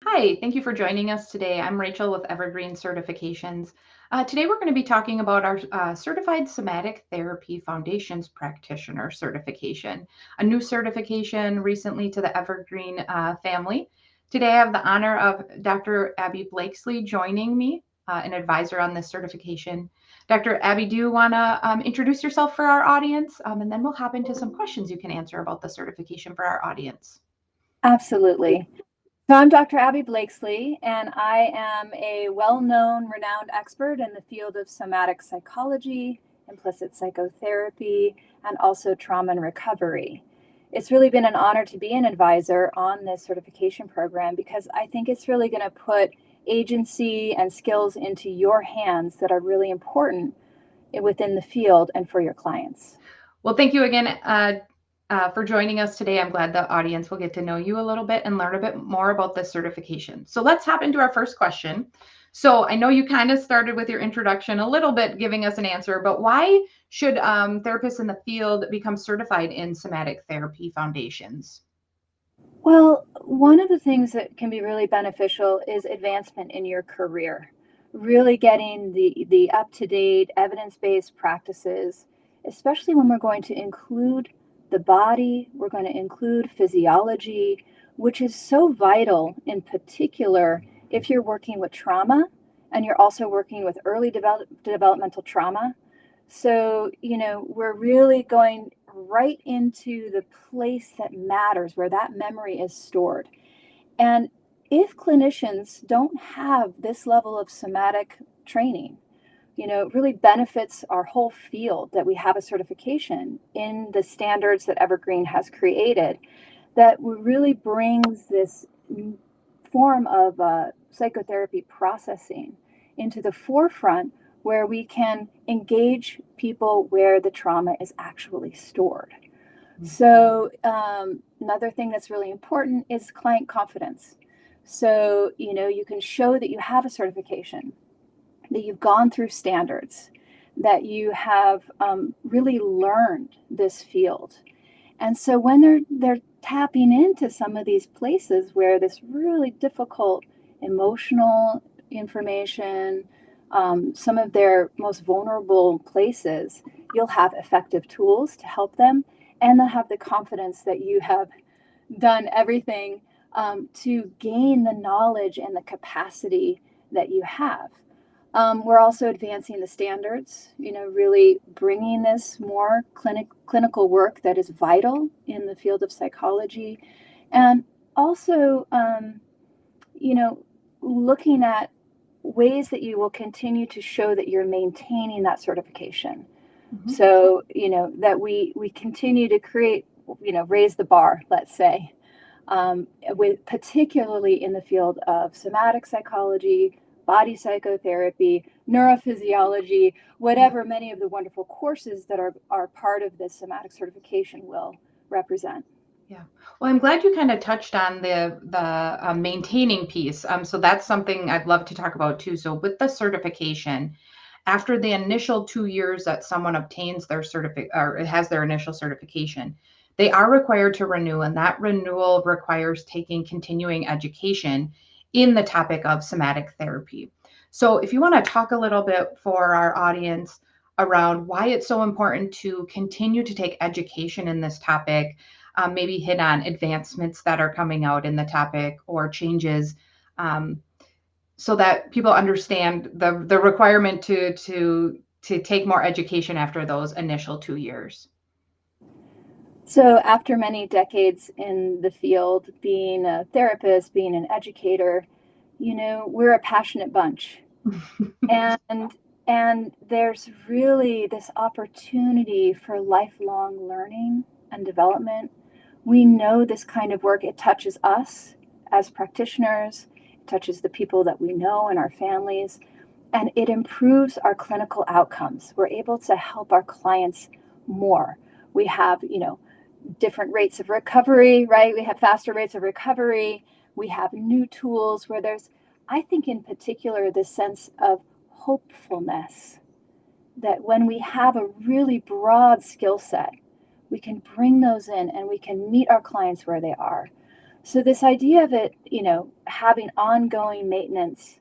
Hi, thank you for joining us today. I'm Rachel with Evergreen Certifications. Today we're going to be talking about our Certified Somatic Therapy Foundations Practitioner certification, a new certification recently to the Evergreen family. Today I have the honor of Dr. Abi Blakeslee joining me, an advisor on this certification. Dr. Abi, do you want to introduce yourself for our audience? And then we'll hop into some questions you can answer about the certification for our audience. Absolutely. So I'm Dr. Abi Blakeslee, and I am a well-known, renowned expert in the field of somatic psychology, implicit psychotherapy, and also trauma and recovery. It's really been an honor to be an advisor on this certification program because I think it's really going to put agency and skills into your hands that are really important within the field and for your clients. Well, thank you again for joining us today. I'm glad the audience will get to know you a little bit and learn a bit more about this certification. So let's hop into our first question. So I know you kind of started with your introduction a little bit, giving us an answer, but why should therapists in the field become certified in somatic therapy foundations? Well, one of the things that can be really beneficial is advancement in your career. Really getting the up-to-date evidence-based practices, especially when we're going to include the body, we're going to include physiology, which is so vital in particular if you're working with trauma and you're also working with early developmental trauma. So, we're really going right into the place that matters, where that memory is stored. And if clinicians don't have this level of somatic training, it really benefits our whole field that we have a certification in the standards that Evergreen has created that really brings this form of psychotherapy processing into the forefront where we can engage people where the trauma is actually stored. So another thing that's really important is client confidence. So, you can show that you have a certification, that you've gone through standards, that you have really learned this field. And so when they're tapping into some of these places where this really difficult emotional information, some of their most vulnerable places, you'll have effective tools to help them, and they'll have the confidence that you have done everything to gain the knowledge and the capacity that you have. We're also advancing the standards, really bringing this more clinical work that is vital in the field of psychology. And also, looking at ways that you will continue to show that you're maintaining that certification. Mm-hmm. So, that we continue to create, raise the bar, let's say, with particularly in the field of somatic psychology, body psychotherapy, neurophysiology, whatever many of the wonderful courses that are part of this somatic certification will represent. Yeah. Well, I'm glad you kind of touched on the maintaining piece. So that's something I'd love to talk about too. So with the certification, after the initial 2 years that someone obtains their or has their initial certification, they are required to renew, and that renewal requires taking continuing education in the topic of somatic therapy. So if you want to talk a little bit for our audience around why it's so important to continue to take education in this topic, maybe hit on advancements that are coming out in the topic or changes, so that people understand the requirement to take more education after those initial 2 years. So after many decades in the field, being a therapist, being an educator, we're a passionate bunch. and there's really this opportunity for lifelong learning and development. We know this kind of work, it touches us as practitioners, it touches the people that we know and our families, and it improves our clinical outcomes. We're able to help our clients more. We have, different rates of recovery, right? We have faster rates of recovery. We have new tools where there's, I think in particular, this sense of hopefulness that when we have a really broad skill set, we can bring those in and we can meet our clients where they are. So this idea of it, having ongoing maintenance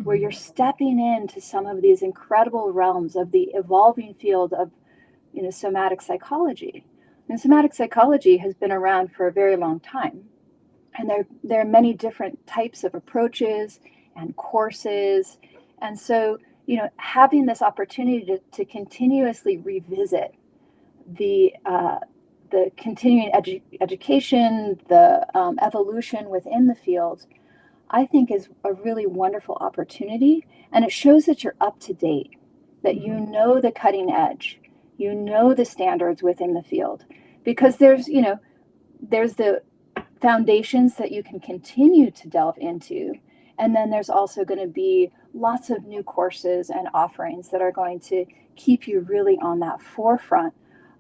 where you're Mhm. stepping into some of these incredible realms of the evolving field of, somatic psychology. And somatic psychology has been around for a very long time. And there are many different types of approaches and courses. And so, having this opportunity to continuously revisit the continuing education, the evolution within the field, I think is a really wonderful opportunity. And it shows that you're up to date, that you Mhm. know the cutting edge, you know the standards within the field. Because there's the foundations that you can continue to delve into. And then there's also going to be lots of new courses and offerings that are going to keep you really on that forefront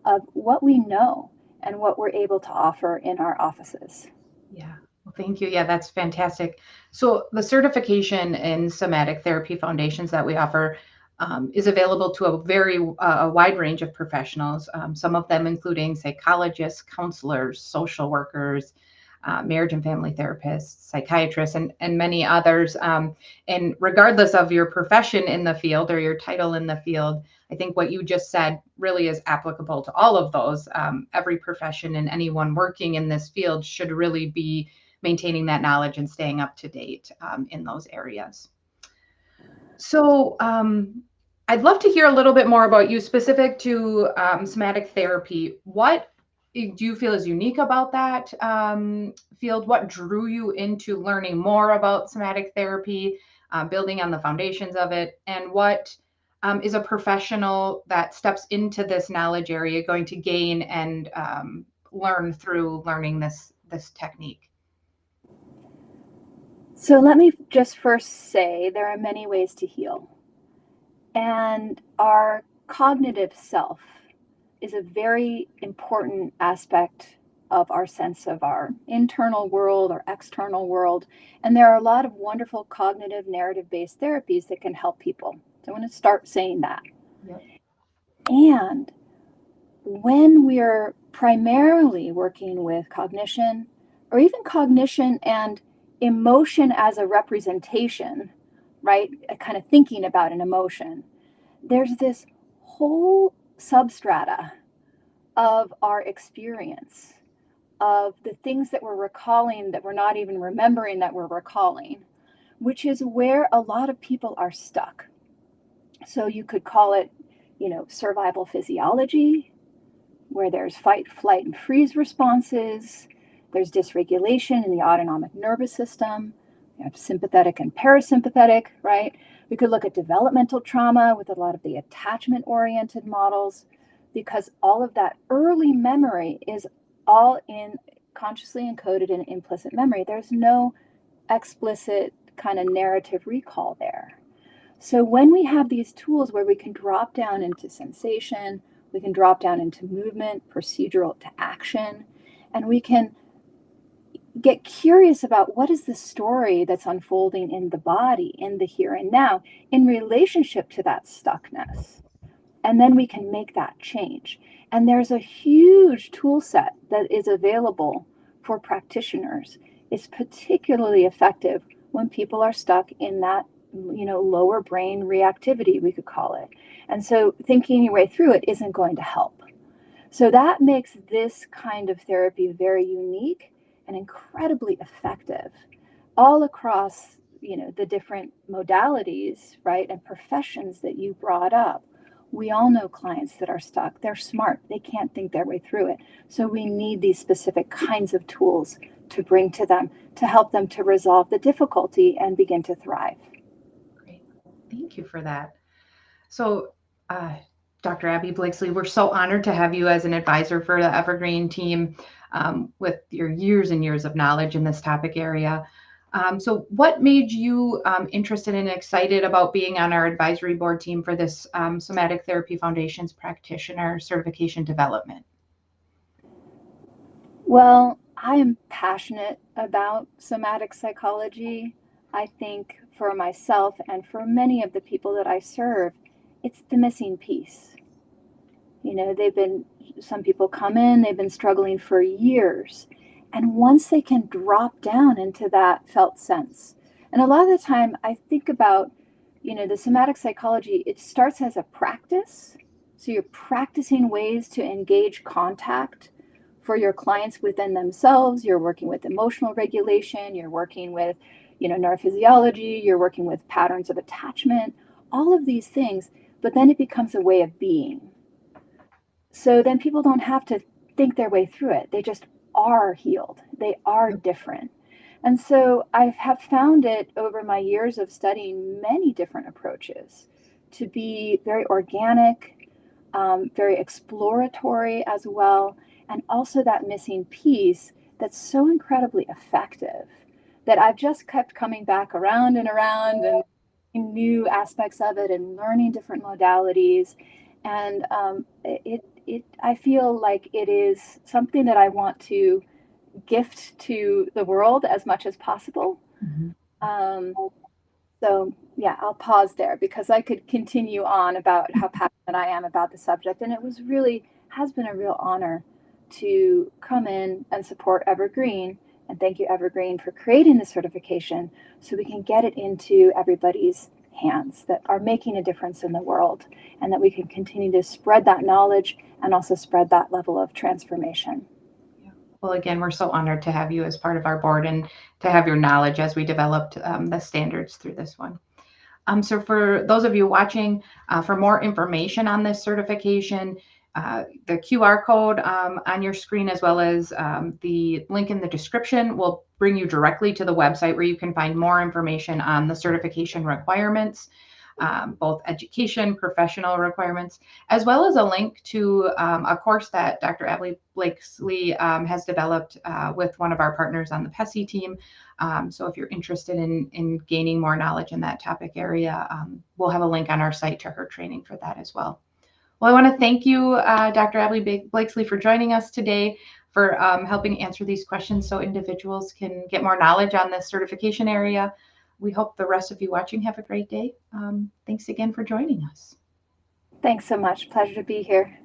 of what we know and what we're able to offer in our offices. Yeah. Well, thank you. Yeah, that's fantastic. So the certification in somatic therapy foundations that we offer is available to a wide range of professionals. Some of them including psychologists, counselors, social workers, marriage and family therapists, psychiatrists, and many others. And regardless of your profession in the field or your title in the field, I think what you just said really is applicable to all of those. Every profession and anyone working in this field should really be maintaining that knowledge and staying up to date in those areas. So, I'd love to hear a little bit more about you specific to somatic therapy. What do you feel is unique about that field? What drew you into learning more about somatic therapy, building on the foundations of it? And what is a professional that steps into this knowledge area going to gain and learn through learning this technique? So let me just first say there are many ways to heal. And our cognitive self is a very important aspect of our sense of our internal world or external world. And there are a lot of wonderful cognitive narrative based therapies that can help people. So I want to start saying that. Yep. And when we're primarily working with cognition, or even cognition and emotion as a representation, right? Kind of thinking about an emotion, there's this whole substrata of our experience, of the things that we're recalling that we're not even remembering that we're recalling, which is where a lot of people are stuck. So you could call it, survival physiology, where there's fight, flight, and freeze responses. There's dysregulation in the autonomic nervous system. You have sympathetic and parasympathetic, right? We could look at developmental trauma with a lot of the attachment oriented models, because all of that early memory is all in consciously encoded in implicit memory. There's no explicit kind of narrative recall there. So when we have these tools where we can drop down into sensation, we can drop down into movement, procedural to action, and we can get curious about what is the story that's unfolding in the body, in the here and now, in relationship to that stuckness. And then we can make that change. And there's a huge tool set that is available for practitioners. It's particularly effective when people are stuck in that, lower brain reactivity, we could call it. And so thinking your way through it isn't going to help. So that makes this kind of therapy very unique and incredibly effective all across, the different modalities, right, and professions that you brought up. We all know clients that are stuck. They're smart. They can't think their way through it. So we need these specific kinds of tools to bring to them to help them to resolve the difficulty and begin to thrive. Great. Thank you for that. So, uh, Dr. Abi Blakeslee, we're so honored to have you as an advisor for the Evergreen team with your years and years of knowledge in this topic area. So, what made you interested and excited about being on our advisory board team for this Somatic Therapy Foundation's practitioner certification development? Well, I am passionate about somatic psychology. I think for myself and for many of the people that I serve, it's the missing piece. Some people come in, they've been struggling for years, And once they can drop down into that felt sense, and a lot of the time I think about, the somatic psychology, it starts as a practice. So you're practicing ways to engage contact for your clients within themselves. You're working with emotional regulation, you're working with, neurophysiology, you're working with patterns of attachment, all of these things, but then it becomes a way of being. So then people don't have to think their way through it. They just are healed. They are different. And so I have found it over my years of studying many different approaches to be very organic, very exploratory as well, and also that missing piece that's so incredibly effective that I've just kept coming back around and new aspects of it and learning different modalities. And I feel like it is something that I want to gift to the world as much as possible. Mm-hmm. Um, so yeah, I'll pause there because I could continue on about how passionate I am about the subject. And it has been a real honor to come in and support Evergreen. And thank you, Evergreen, for creating the certification so we can get it into everybody's hands that are making a difference in the world, and that we can continue to spread that knowledge and also spread that level of transformation. Well, again, we're so honored to have you as part of our board and to have your knowledge as we developed the standards through this one. So for those of you watching, for more information on this certification, the QR code on your screen, as well as the link in the description, will bring you directly to the website where you can find more information on the certification requirements, both education, professional requirements, as well as a link to a course that Dr. Abi Blakeslee has developed with one of our partners on the PESI team. So if you're interested in gaining more knowledge in that topic area, we'll have a link on our site to her training for that as well. Well, I want to thank you, Dr. Abi Blakeslee, for joining us today, for helping answer these questions so individuals can get more knowledge on this certification area. We hope the rest of you watching have a great day. Thanks again for joining us. Thanks so much. Pleasure to be here.